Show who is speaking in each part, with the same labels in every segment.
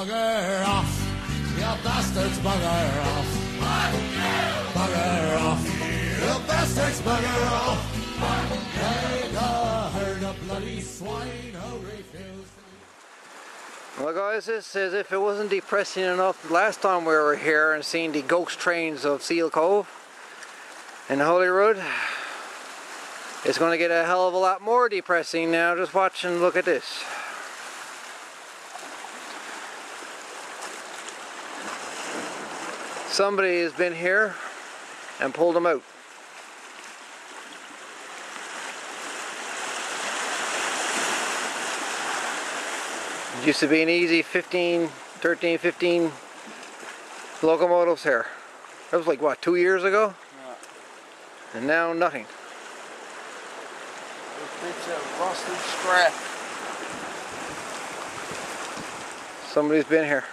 Speaker 1: Bugger off, you bastards, bugger off. Bugger off, you bastards, bugger off. Hey, the herd of bloody swine who refuse.
Speaker 2: Well guys, this is, if it wasn't depressing enough last time we were here and seeing the ghost trains of Sealcove and Holyrood, it's going to get a hell of a lot more depressing now. Just watch and look at this. Somebody has been here and pulled them out. It used to be an easy 13, 15 locomotives here. That was like what, 2 years ago?
Speaker 3: Yeah.
Speaker 2: And now nothing.
Speaker 3: It's a rusted scrap.
Speaker 2: Somebody's been here.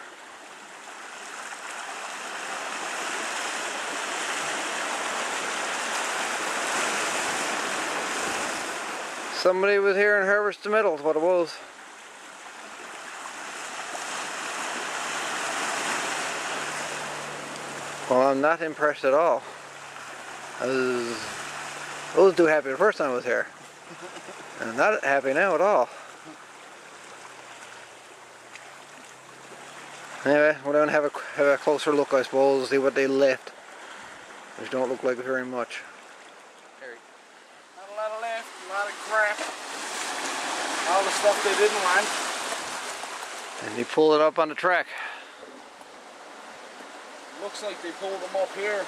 Speaker 2: Somebody was here and harvested the metal, is what it was. Well, I'm not impressed at all. I was too happy the first time I was here. I'm not happy now at all. Anyway, we're going to have a closer look, I suppose, see what they left, which don't look like very much.
Speaker 3: Not a lot of left, a lot of crap. All the stuff they didn't want.
Speaker 2: And he pulled it up on the track.
Speaker 3: Looks like they pulled them up here.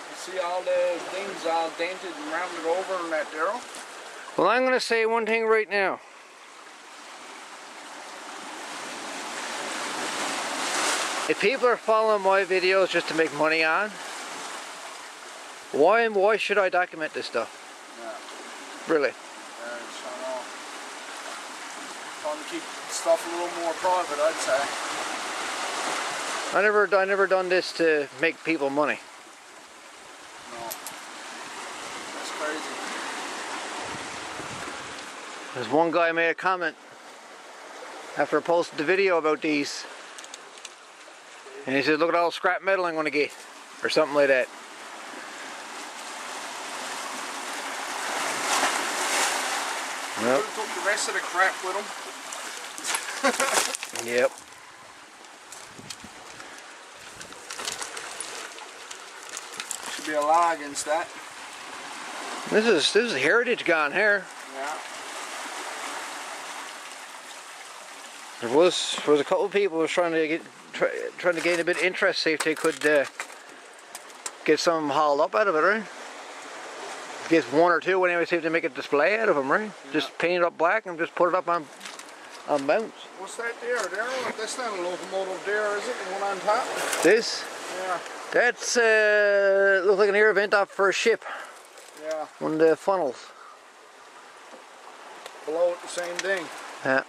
Speaker 3: You see all the things all dented and rounded over in that barrel?
Speaker 2: Well, I'm going to say one thing right now. If people are following my videos just to make money on, why should I document this stuff?
Speaker 3: Yeah.
Speaker 2: Really?
Speaker 3: Trying to keep stuff a little more private, I'd say.
Speaker 2: I never done this to make people money.
Speaker 3: No. That's crazy.
Speaker 2: There's one guy made a comment after I posted the video about these. And he said, look at all the scrap metal I'm going to get. Or something like that. Well,
Speaker 3: Took the rest of the crap with them.
Speaker 2: yep.
Speaker 3: Should be a law against that.
Speaker 2: This is heritage gone here.
Speaker 3: Yeah.
Speaker 2: There was a couple of people who was trying to gain a bit of interest, see if they could get some hauled up out of it, right? Get one or two anyway, see if they make a display out of them, right? Yeah. Just paint it up black and just put it up on mounts.
Speaker 3: What's that there? That's not a locomotive there, is it? The one on top?
Speaker 2: This?
Speaker 3: Yeah.
Speaker 2: That's looks like an air vent off for a ship.
Speaker 3: Yeah.
Speaker 2: One of the funnels.
Speaker 3: Below it, the same thing.
Speaker 2: Yeah.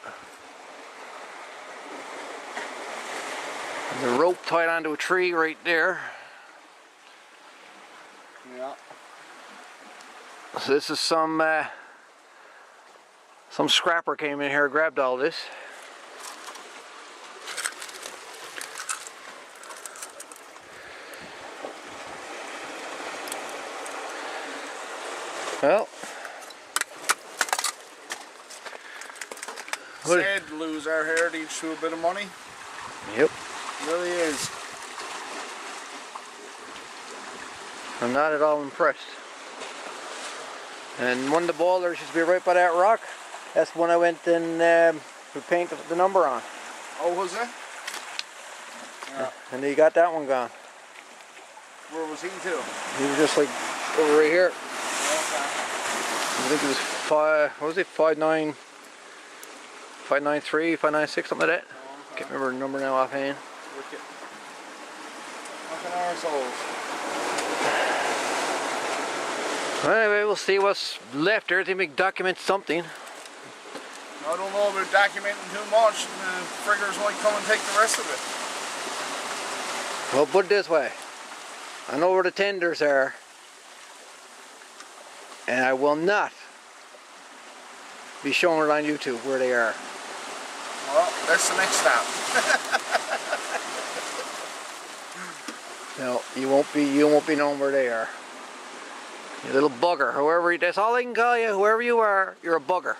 Speaker 2: The rope tied onto a tree right there.
Speaker 3: Yeah.
Speaker 2: So this is some scrapper came in here, grabbed all this. Well,
Speaker 3: sad to lose our heritage to a bit of money.
Speaker 2: Yep.
Speaker 3: It really is.
Speaker 2: I'm not at all impressed. And one of the boilers used to be right by that rock. That's when I went and we painted the number on.
Speaker 3: Oh, was it? Yeah.
Speaker 2: And he got that one gone.
Speaker 3: Where was he to?
Speaker 2: He was just like over right here.
Speaker 3: Okay.
Speaker 2: I think it was 593, 596, something like that.
Speaker 3: Okay.
Speaker 2: Can't remember the number now offhand.
Speaker 3: Wicked. Fucking arseholes.
Speaker 2: Well, anyway, we'll see what's left there. They may document something.
Speaker 3: I don't know about documenting too much. The friggers might come and take the rest of it.
Speaker 2: Well, put it this way. I know where the tenders are. And I will not be showing it on YouTube where they are.
Speaker 3: Well, That's the next stop.
Speaker 2: No, you won't be known where they are. You little bugger. That's all I can call you. Whoever you are, you're a bugger.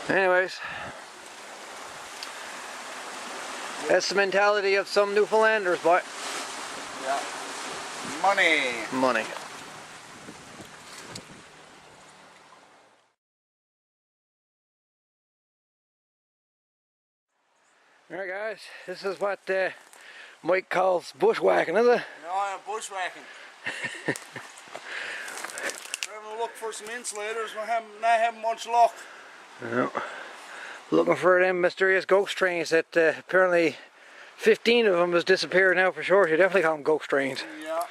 Speaker 2: Anyways, that's the mentality of some Newfoundlanders, boy.
Speaker 3: Yeah. Money.
Speaker 2: Money. Alright guys, this is what Mike calls bushwhacking, is it?
Speaker 3: No, I'm bushwhacking. We're having a look for some insulators, we're not having much luck.
Speaker 2: No. Looking for them mysterious ghost trains that apparently 15 of them has disappeared now for sure. You definitely call them ghost trains.
Speaker 3: Yeah.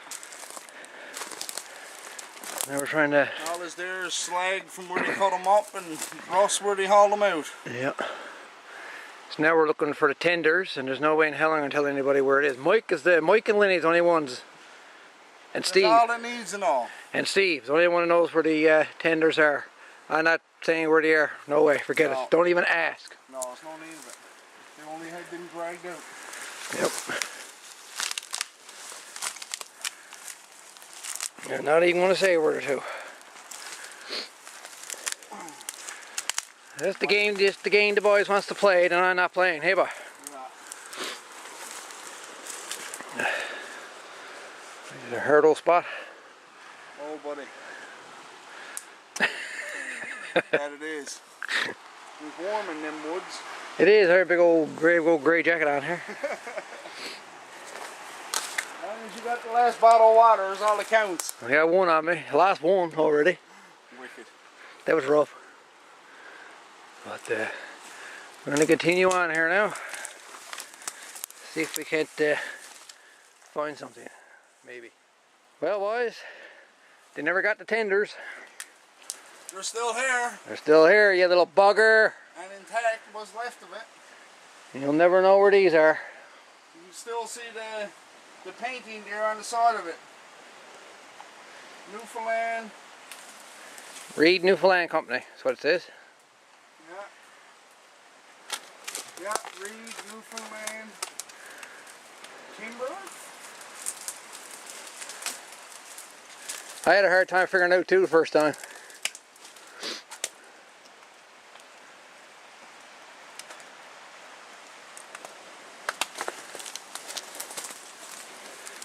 Speaker 2: Now we're trying to...
Speaker 3: All this there is slag from where they cut them up and rust where they haul them out.
Speaker 2: Yeah. So now we're looking for the tenders, and there's no way in hell I'm going to tell anybody where it is. Mike and Lenny's the only ones. And Steve.
Speaker 3: That's all it needs and all.
Speaker 2: And Steve's the only one who knows where the tenders are. I'm not saying where they are. No way. Forget it. Don't even ask.
Speaker 3: No, there's no need of it. They only had been dragged out.
Speaker 2: Yep. I'm not even going to say a word or two. That's the game. Just the game the boys wants to play, and I'm not playing. Hey, boy.
Speaker 3: Yeah.
Speaker 2: This is a hurdle spot.
Speaker 3: Oh, buddy. That it is. It's warm in them woods.
Speaker 2: It is. Our big old gray jacket on here.
Speaker 3: As long as you got the last bottle of water is all that counts.
Speaker 2: I got one on me. Last one already.
Speaker 3: Wicked.
Speaker 2: That was rough. But we're going to continue on here now. See if we can't find something. Maybe. Well, boys, they never got the tenders.
Speaker 3: They're still here.
Speaker 2: They're still here, you little bugger.
Speaker 3: And intact what's left of it.
Speaker 2: You'll never know where these are.
Speaker 3: You can still see the painting there on the side of it. Newfoundland.
Speaker 2: Reed Newfoundland Company, that's what it says.
Speaker 3: Yeah. Yeah, Reed Newfoundland. Timber.
Speaker 2: I had a hard time figuring it out too the first time.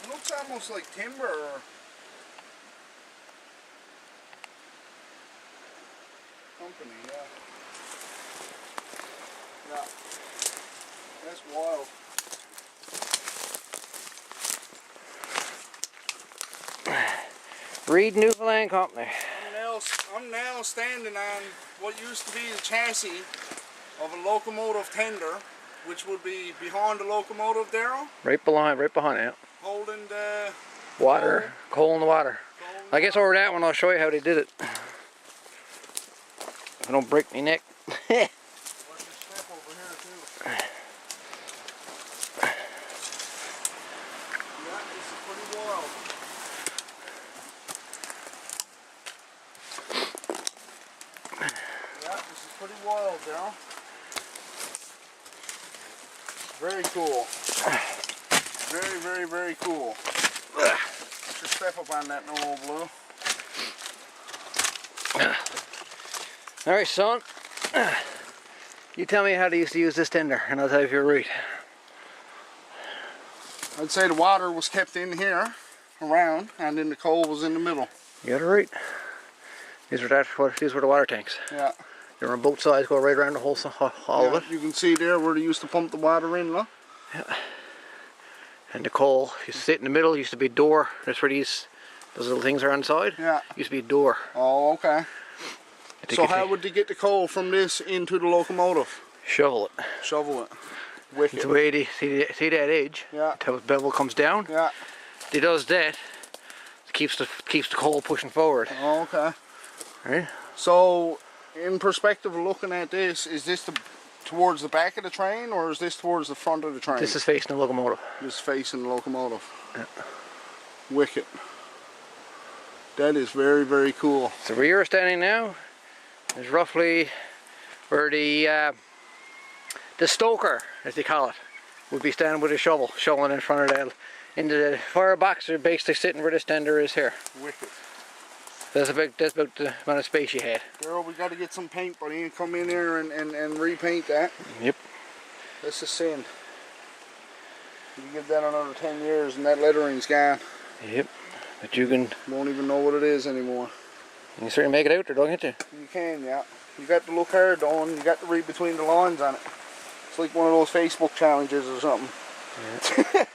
Speaker 3: It looks almost like timber or company, yeah. Yeah. That's wild.
Speaker 2: Reed Newfoundland Company.
Speaker 3: I'm now standing on what used to be the chassis of a locomotive tender, which would be behind the locomotive, Daryl.
Speaker 2: Right behind it.
Speaker 3: Holding the
Speaker 2: water, coal in the water. I guess over that one I'll show you how they did it. I don't break my neck.
Speaker 3: Watch this step over here too. Yeah, this is pretty wild. Yeah, this is pretty wild, Daryl. Very cool. Very, very, very cool. Put your step up on that no old blue.
Speaker 2: Alright, son. You tell me how they used to use this tender, and I'll tell you if you're right.
Speaker 3: I'd say the water was kept in here, around, and then the coal was in the middle.
Speaker 2: You got it right. These were the water tanks.
Speaker 3: Yeah.
Speaker 2: They were on both sides, go right around the whole all of it.
Speaker 3: You can see there where they used to pump the water in, look.
Speaker 2: Yeah. And the coal used to sit in the middle, used to be a door. That's where those little things are on the side.
Speaker 3: Yeah.
Speaker 2: Used to be a door.
Speaker 3: Oh, okay. So how would they get the coal from this into the locomotive?
Speaker 2: Shovel it.
Speaker 3: Shovel it. Wicked.
Speaker 2: It's the way they see that edge.
Speaker 3: Yeah.
Speaker 2: Until the bevel comes down.
Speaker 3: Yeah.
Speaker 2: It does that. It keeps the coal pushing forward.
Speaker 3: Oh, okay.
Speaker 2: Right.
Speaker 3: So, in perspective of looking at this, is this towards the back of the train, or is this towards the front of the train?
Speaker 2: This is facing the locomotive.
Speaker 3: This is facing the locomotive.
Speaker 2: Yeah.
Speaker 3: Wicked. That is very, very cool.
Speaker 2: So where you're standing now, is roughly where the stoker, as they call it, would be standing with a shovel, shoveling in front of the into the firebox. They're basically sitting where this tender is here.
Speaker 3: Wicked.
Speaker 2: That's about the amount of space you had.
Speaker 3: Daryl, we got to get some paint, buddy, and come in here and repaint that.
Speaker 2: Yep.
Speaker 3: That's a sin. You give that another 10 years and that lettering's gone.
Speaker 2: Yep. But you can...
Speaker 3: Won't even know what it is anymore.
Speaker 2: You can certainly make it out there, don't you?
Speaker 3: You can, yeah. You got to look hard though, and you got to read between the lines on it. It's like one of those Facebook challenges or something. Yeah.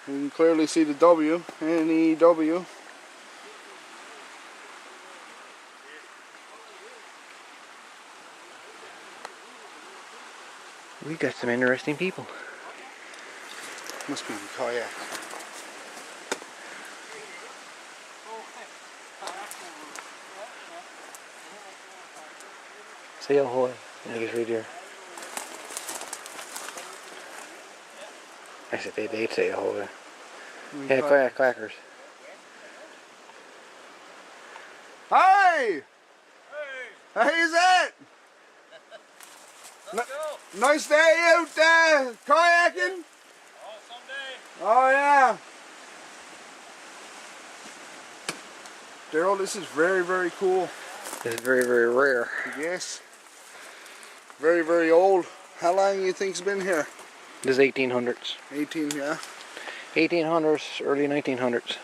Speaker 3: You can clearly see the W, N-E-W.
Speaker 2: We got some interesting people.
Speaker 3: Must be the kayak.
Speaker 2: Say ahoy. I guess right here. I said they'd say ahoy. Yeah, kayakers.
Speaker 3: Hey! Hey! How's that?
Speaker 4: Let's go.
Speaker 3: Nice day out there kayaking?
Speaker 4: Oh, someday.
Speaker 3: Oh yeah. Daryl, this is very, very cool.
Speaker 2: This is very, very rare.
Speaker 3: Yes. Very, very old. How long do you think's been here?
Speaker 2: This is 1800s.
Speaker 3: 18, yeah.
Speaker 2: 1800s, early 1900s.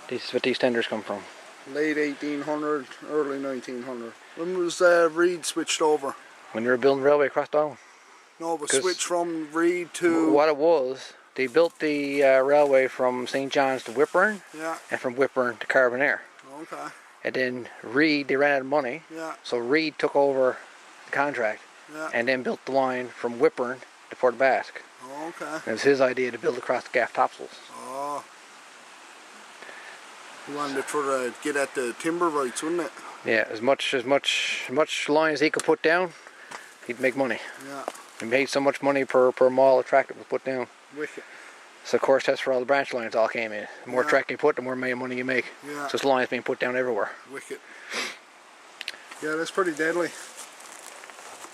Speaker 2: This is what these tenders come from.
Speaker 3: Late 1800, early 1900. When was Reed switched over?
Speaker 2: When they were building railway across Darwin.
Speaker 3: No, but switched from Reed to...
Speaker 2: What it was, they built the railway from St. John's to Whitburn.
Speaker 3: Yeah.
Speaker 2: And from Whitburn to Carbonair.
Speaker 3: Okay.
Speaker 2: And then Reed, they ran out of money.
Speaker 3: Yeah.
Speaker 2: So Reed took over the contract.
Speaker 3: Yeah.
Speaker 2: And then built the line from Whitburn to Port Basque.
Speaker 3: Okay.
Speaker 2: It was his idea to build across the gaff topsails.
Speaker 3: Oh. He wanted to try to get at the timber rights, wouldn't it?
Speaker 2: Yeah, as much line as he could put down, he'd make money.
Speaker 3: Yeah.
Speaker 2: He made so much money per mile of track that was put down.
Speaker 3: Wicked.
Speaker 2: So of course that's where all the branch lines all came in. The more track you put, the more money you make.
Speaker 3: Yeah.
Speaker 2: So this line's being put down everywhere.
Speaker 3: Wicked. Yeah, that's pretty deadly.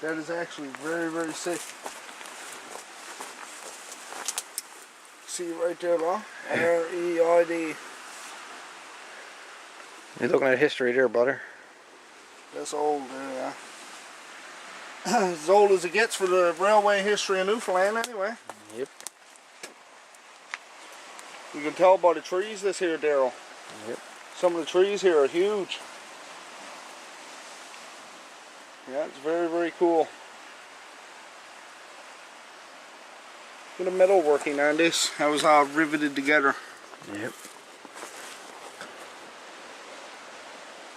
Speaker 3: That is actually very, very sick. See right there, though? R-E-I-D.
Speaker 2: You're looking at history there, brother.
Speaker 3: That's old there, yeah. As old as it gets for the railway history of Newfoundland, anyway.
Speaker 2: Yep.
Speaker 3: You can tell by the trees this here, Daryl.
Speaker 2: Yep.
Speaker 3: Some of the trees here are huge. Yeah, it's very, very cool. Bit of metal working on this. That was all riveted together.
Speaker 2: Yep.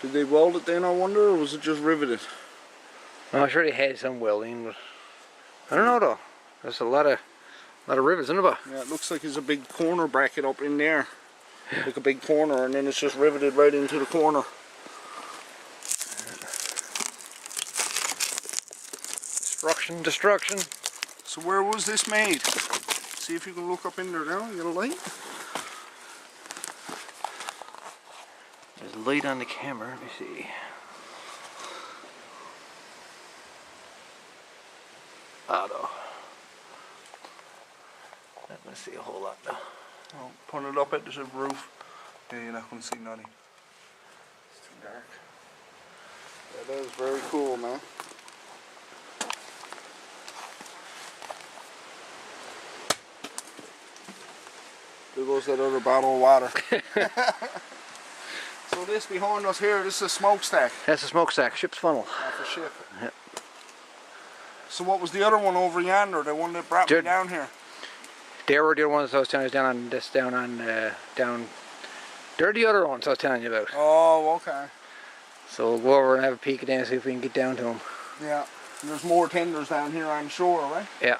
Speaker 3: Did they weld it then, I wonder, or was it just riveted?
Speaker 2: Well, I'm sure they had some welding, but I don't know though. There's a lot of rivets, isn't it?
Speaker 3: Yeah, it looks like there's a big corner bracket up in there. Like a big corner, and then it's just riveted right into the corner.
Speaker 2: Destruction.
Speaker 3: So where was this made? See if you can look up in there now. You got a light?
Speaker 2: There's light on the camera. Let me see. No. Not gonna see a whole lot though.
Speaker 3: Oh, put it up at the roof. Yeah, you're not going to see nothing. It's too dark. Yeah, that is very cool, man. There goes that other bottle of water. So this behind us here, this is a smokestack.
Speaker 2: That's a smokestack, ship's funnel.
Speaker 3: For ship.
Speaker 2: Yep.
Speaker 3: So what was the other one over yonder? The one that brought me down here?
Speaker 2: They were the other ones I was telling you down. They're the other ones I was telling you about.
Speaker 3: Oh, okay.
Speaker 2: So we'll go over and have a peek at them and see if we can get down to them.
Speaker 3: Yeah. And there's more tenders down here on shore, right?
Speaker 2: Yeah.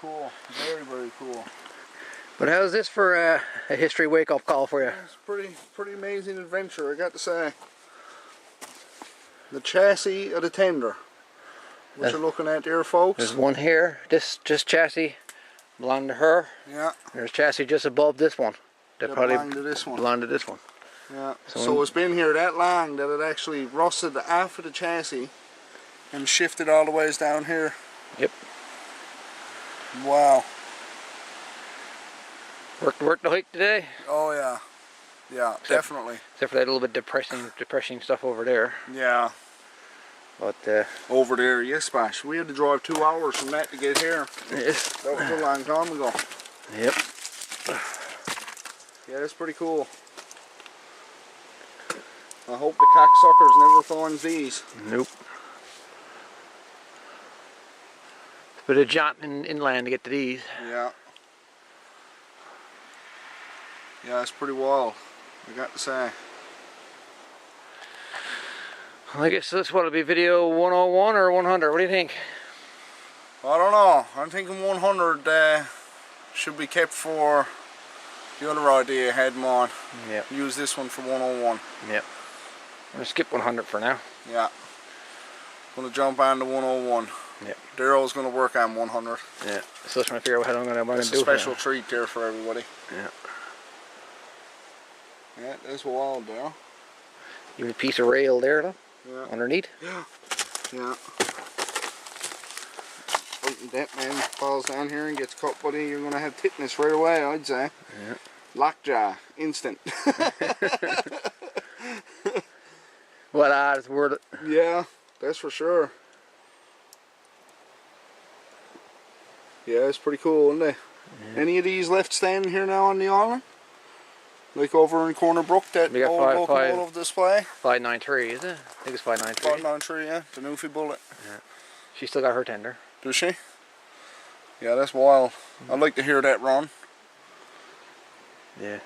Speaker 3: Cool. Very, very cool.
Speaker 2: But how's this for a history wake-up call for you?
Speaker 3: It's pretty amazing adventure, I got to say. The chassis of the tender. What you're looking at there, folks.
Speaker 2: There's one here. This just chassis belonged to her.
Speaker 3: Yeah.
Speaker 2: There's chassis just above this one. That probably
Speaker 3: belonged to this one.
Speaker 2: Belonged to this one.
Speaker 3: Yeah. So it's been here that long that it actually rusted off of the chassis and shifted all the ways down here.
Speaker 2: Yep.
Speaker 3: Wow.
Speaker 2: Worked the hike today?
Speaker 3: Oh yeah. Yeah, definitely.
Speaker 2: Except for that little bit depressing stuff over there.
Speaker 3: Yeah.
Speaker 2: But
Speaker 3: over there, yes, Bash. We had to drive 2 hours from that to get here.
Speaker 2: Yes.
Speaker 3: That was a long time ago.
Speaker 2: Yep.
Speaker 3: Yeah, that's pretty cool. I hope the cocksuckers never finds these.
Speaker 2: Nope. It's a bit of jaunting inland to get to these.
Speaker 3: Yeah. Yeah, it's pretty wild, I got to say.
Speaker 2: I guess this will be video 101 or 100. What do you think?
Speaker 3: I don't know. I'm thinking 100 should be kept for the other idea I had in mind.
Speaker 2: Yep.
Speaker 3: Use this one for 101.
Speaker 2: Yep. I'm going to skip 100 for now.
Speaker 3: Yeah. Going to jump on to 101.
Speaker 2: Yep.
Speaker 3: Daryl's going to work on 100.
Speaker 2: Yeah. Still trying to figure out what I'm going to do.
Speaker 3: It's a special treat there for everybody.
Speaker 2: Yeah.
Speaker 3: Yeah, that's wild, Daryl.
Speaker 2: Even a piece of rail there, though.
Speaker 3: Yeah.
Speaker 2: Underneath.
Speaker 3: Yeah. Yeah. That man falls down here and gets caught, buddy, you're going to have tetanus right away, I'd say.
Speaker 2: Yeah.
Speaker 3: Lockjaw. Instant.
Speaker 2: What odds worth it?
Speaker 3: Yeah, that's for sure. Yeah, it's pretty cool, isn't it? Yeah. Any of these left standing here now on the island? Like over in Corner Brook, that old locomotive display?
Speaker 2: 593, is it? I think it's 593.
Speaker 3: 593, yeah. The Newfie Bullet.
Speaker 2: Yeah. She still got her tender.
Speaker 3: Does she? Yeah, that's wild. I'd like to hear that run.
Speaker 2: Yeah.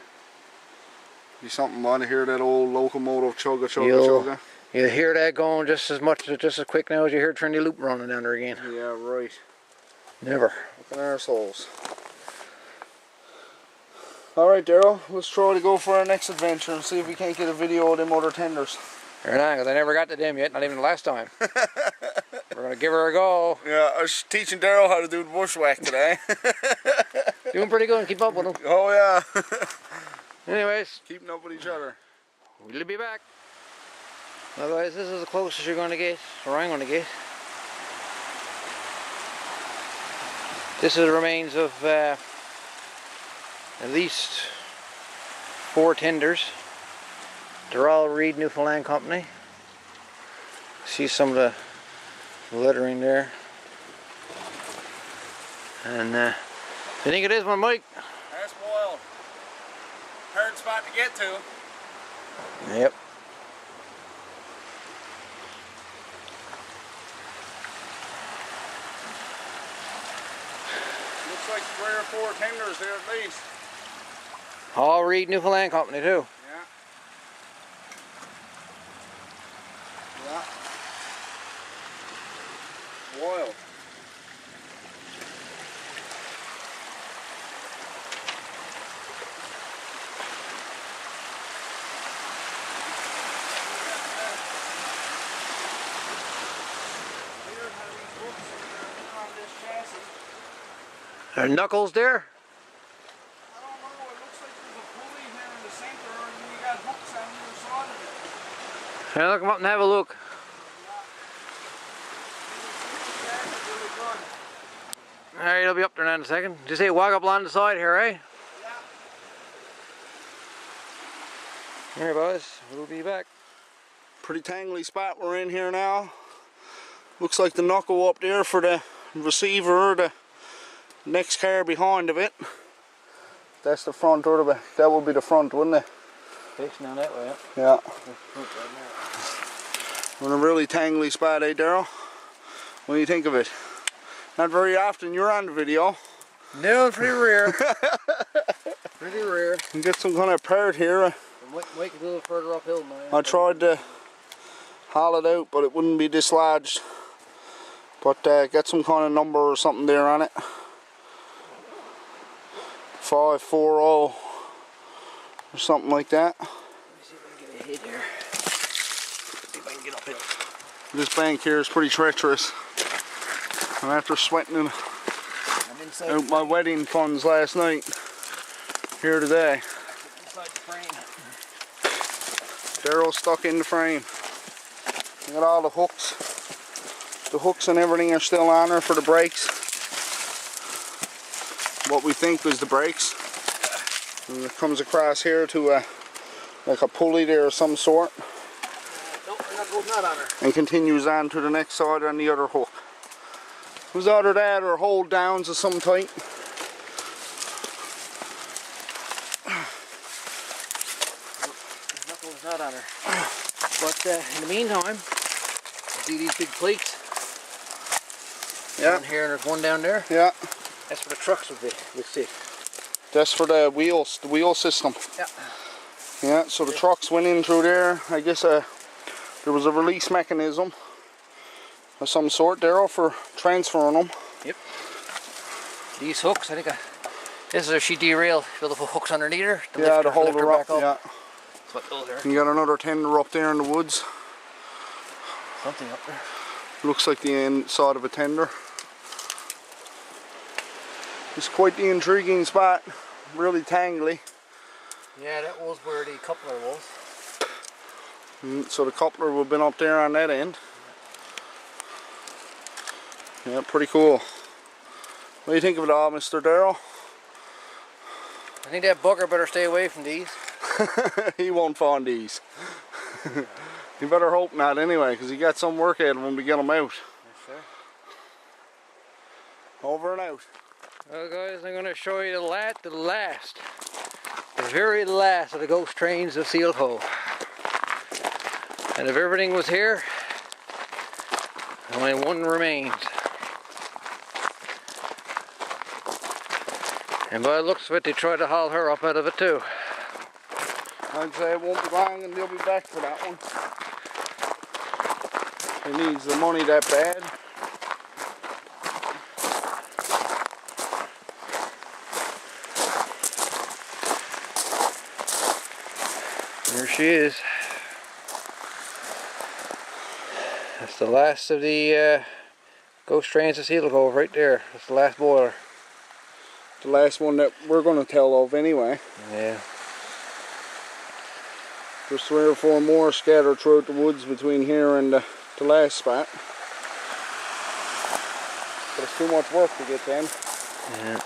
Speaker 3: Be something fun to hear that old locomotive chugga.
Speaker 2: You'll hear that going just as quick now as you hear Trinity Loop running down there again.
Speaker 3: Yeah, right.
Speaker 2: Never.
Speaker 3: Fucking arseholes. Alright, Daryl, let's try to go for our next adventure and see if we can't get a video of them other tenders.
Speaker 2: Fair enough, because I never got to them yet, not even the last time. We're going to give her a go.
Speaker 3: Yeah, I was teaching Daryl how to do the bushwhack today.
Speaker 2: Doing pretty good, keep up with him.
Speaker 3: Oh yeah.
Speaker 2: Anyways.
Speaker 3: Keeping up with each other.
Speaker 2: We'll be back. Otherwise, this is the closest you're going to get, or I'm going to get. This is the remains of at least 4 tenders. They're all Reed Newfoundland Company. See some of the lettering there. And I think it is one, Mike.
Speaker 3: That's wild. Hard spot to get to.
Speaker 2: Yep.
Speaker 3: Looks like 3 or 4 tenders there at least.
Speaker 2: All Reed Newfoundland Company too.
Speaker 3: Yeah. Yeah. Wild.
Speaker 2: There are knuckles there.
Speaker 3: I don't know, it looks like there's a pulley here in the center and then you got hooks on either side of it.
Speaker 2: Now come up and have a look. Alright, it'll be up there now in a second. Just say walk up along the side here, eh? Yeah. Alright boys, we'll be back.
Speaker 3: Pretty tangly spot we're in here now. Looks like the knuckle up there for the receiver, the next car behind of it. That's the front or the back. That would be the front, wouldn't it?
Speaker 2: Facing down that way,
Speaker 3: yeah. We're in a really tangly spot, eh, Daryl? What do you think of it? Not very often you're on the video.
Speaker 2: No, pretty rare. Pretty rare.
Speaker 3: You get some kind of part here.
Speaker 2: Make it a little further uphill, man.
Speaker 3: I tried to haul it out, but it wouldn't be dislodged. But get some kind of number or something there on it. 540 or something like that.
Speaker 2: Let me see if I can get a hit here. See if I can get up it.
Speaker 3: This bank here is pretty treacherous. And after sweating out my wedding funds last night, here today.
Speaker 2: Inside the frame.
Speaker 3: Darrow's stuck in the frame. We got all the hooks. The hooks and everything are still on her for the brakes. What we think was the brakes. And it comes across here to like a pulley there of some sort.
Speaker 2: Nope, we're not putting that on her.
Speaker 3: And continues on to the next side on the other hook. It was either that or hold downs of some type.
Speaker 2: There's not on her. But in the meantime, see these big plates?
Speaker 3: Yeah.
Speaker 2: One here and there's one down there.
Speaker 3: Yeah.
Speaker 2: That's where the trucks would sit.
Speaker 3: That's for the wheels, the wheel system.
Speaker 2: Yeah.
Speaker 3: Yeah, so the trucks went in through there. I guess there was a release mechanism of some sort there for transferring them.
Speaker 2: Yep. These hooks, I think this is where she derailed. Feel the hooks underneath her.
Speaker 3: Yeah, to hold her up. Yeah.
Speaker 2: That's what those are.
Speaker 3: You got another tender up there in the woods.
Speaker 2: Something up there.
Speaker 3: Looks like the inside of a tender. It's quite the intriguing spot. Really tangly.
Speaker 2: Yeah, that was where the coupler was.
Speaker 3: So the coupler would have been up there on that end. Yeah, pretty cool. What do you think of it all, Mr. Darrell?
Speaker 2: I think that bugger better stay away from these.
Speaker 3: He won't find these. You better hope not anyway, because he got some work out of him to get them out.
Speaker 2: Yes, sir.
Speaker 3: Over and out.
Speaker 2: Well guys, I'm going to show you the very last of the ghost trains of Sealcove. And if everything was here, only one remains. And by the looks of it, they tried to haul her up out of it too.
Speaker 3: I'd say it won't be long and they'll be back for that one. He needs the money that bad.
Speaker 2: There she is. That's the last of the ghost trains of Sealcove right there. That's the last boiler.
Speaker 3: The last one that we're going to tell of anyway.
Speaker 2: Yeah.
Speaker 3: There's 3 or 4 more scattered throughout the woods between here and the last spot. But it's too much work to get them.
Speaker 2: Yeah.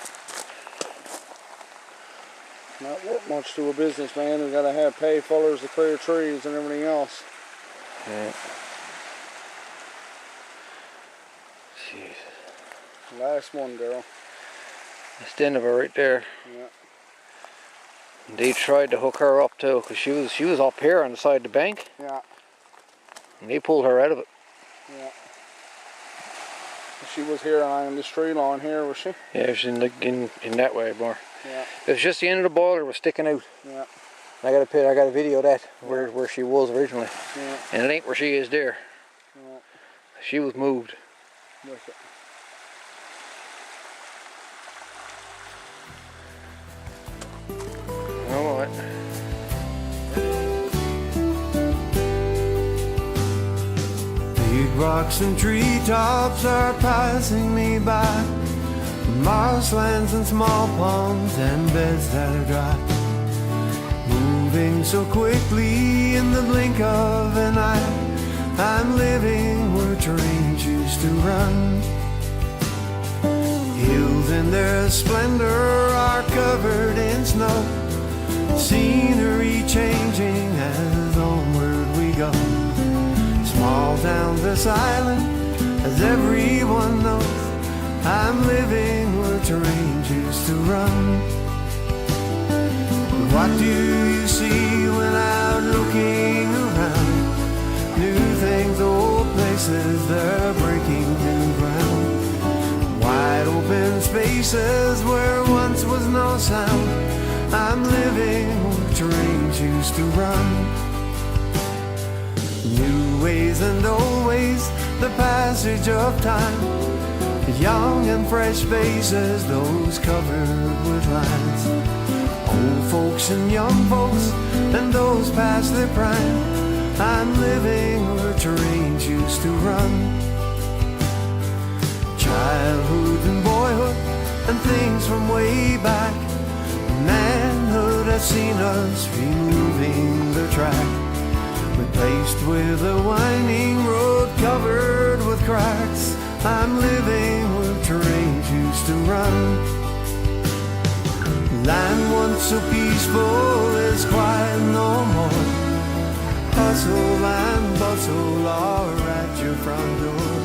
Speaker 3: Not worth much to a businessman. We've got to have pay fellers to clear trees and everything else.
Speaker 2: Yeah. Jeez.
Speaker 3: Last one, Daryl.
Speaker 2: That's the end of her right there.
Speaker 3: Yeah.
Speaker 2: And they tried to hook her up too, because she was up here on the side of the bank.
Speaker 3: Yeah.
Speaker 2: And they pulled her out of it.
Speaker 3: Yeah. She was here on this tree line here, was she?
Speaker 2: Yeah, she's in that way more.
Speaker 3: Yeah.
Speaker 2: It's just the end of the boiler was sticking out.
Speaker 3: Yeah.
Speaker 2: I got a video of that where she was originally.
Speaker 3: Yeah.
Speaker 2: And it ain't where she is there.
Speaker 3: Yeah.
Speaker 2: She was moved.
Speaker 3: Look it.
Speaker 2: Alright.
Speaker 1: Big rocks and treetops are passing me by. Marshlands and small ponds and beds that are dry. Moving so quickly in the blink of an eye. I'm living where trains used to run. Hills in their splendor are covered in snow. Scenery changing as onward we go. Small towns are silent as everyone knows. I'm living where trains used to run. What do you see when out looking around? New things, old places, they're breaking new ground. Wide open spaces where once was no sound. I'm living where trains used to run. New ways and old ways, the passage of time. Young and fresh faces, those covered with lines. Old folks and young folks, and those past their prime. I'm living where trains used to run. Childhood and boyhood, and things from way back. Manhood has seen us removing the track. Faced with a winding road covered with cracks, I'm living where trains used to run. Land once so peaceful is quiet no more. Hustle and bustle are at your front door,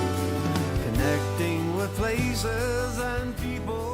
Speaker 1: connecting with places and people.